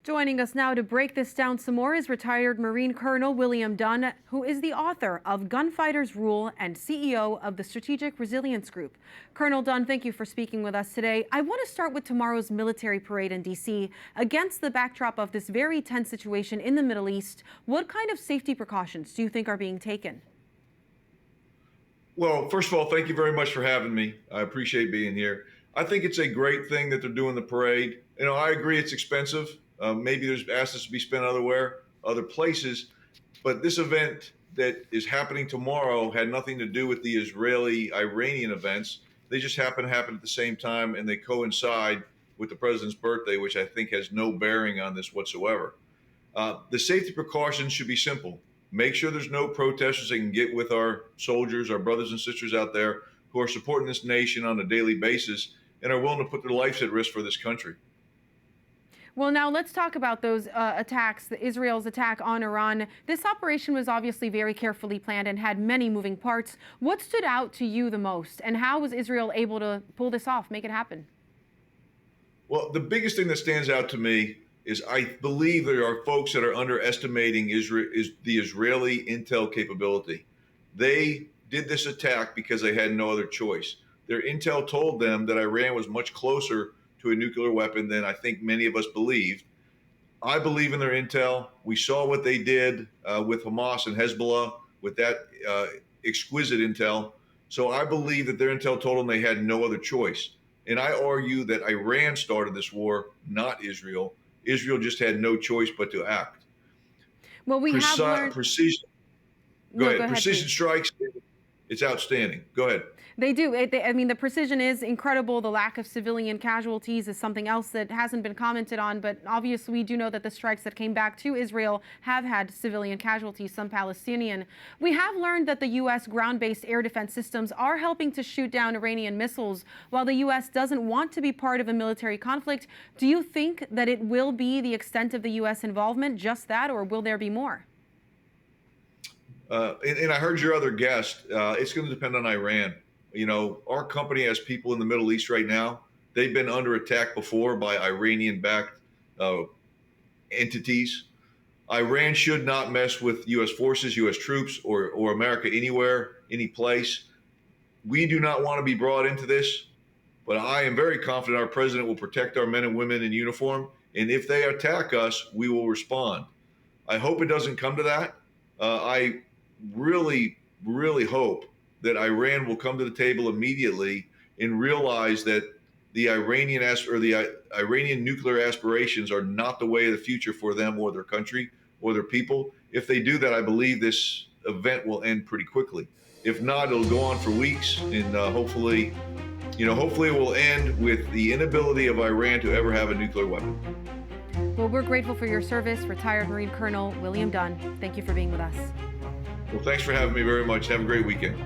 Joining us now to break this down some more is retired Marine Colonel William Dunn, who is the author of Gunfighters Rule and CEO of the Strategic Resilience Group. Colonel Dunn, thank you for speaking with us today. I want to start with tomorrow's military parade in D.C. Against the backdrop of this very tense situation in the Middle East, what kind of safety precautions do you think are being taken? Well, first of all, thank you very much for having me. I appreciate being here. I think it's a great thing that they're doing the parade. I agree it's expensive. Maybe there's assets to be spent other places, but this event that is happening tomorrow had nothing to do with the Israeli-Iranian events. They just happen to happen at the same time, and they coincide with the president's birthday, which I think has no bearing on this whatsoever. The safety precautions should be simple. Make sure there's no protesters that can get with our soldiers, our brothers and sisters out there who are supporting this nation on a daily basis and are willing to put their lives at risk for this country. Well, now let's talk about those attacks, Israel's attack on Iran. This operation was obviously very carefully planned and had many moving parts. What stood out to you the most, and how was Israel able to pull this off, make it happen? Well, the biggest thing that stands out to me is I believe there are folks that are underestimating the Israeli intel capability. They did this attack because they had no other choice. Their intel told them that Iran was much closer to a nuclear weapon than I think many of us believed. I believe in their intel. We saw what they did with Hamas and Hezbollah with that exquisite intel. So I believe that their intel told them they had no other choice. And I argue that Iran started this war, not Israel. Israel just had no choice but to act. Well, we have learned... Precision. Go ahead. Precision strikes, it's outstanding. Go ahead. They do. I mean, the precision is incredible. The lack of civilian casualties is something else that hasn't been commented on. But obviously, we do know that the strikes that came back to Israel have had civilian casualties, some Palestinian. We have learned that the U.S. ground-based air defense systems are helping to shoot down Iranian missiles. While the U.S. doesn't want to be part of a military conflict, do you think that it will be the extent of the U.S. involvement, just that, or will there be more? And I heard your other guest. It's going to depend on Iran. Our company has people in the Middle East right now. They've been under attack before by Iranian-backed entities. Iran should not mess with U.S. forces, U.S. troops, or America anywhere, any place. We do not want to be brought into this, but I am very confident our president will protect our men and women in uniform. And if they attack us, we will respond. I hope it doesn't come to that. I really, really hope that Iran will come to the table immediately and realize that the Iranian nuclear aspirations are not the way of the future for them or their country or their people. If they do that, I believe this event will end pretty quickly. If not, it'll go on for weeks, and hopefully it will end with the inability of Iran to ever have a nuclear weapon. Well, we're grateful for your service, retired Marine Colonel William Dunn. Thank you for being with us. Well, thanks for having me very much. Have a great weekend.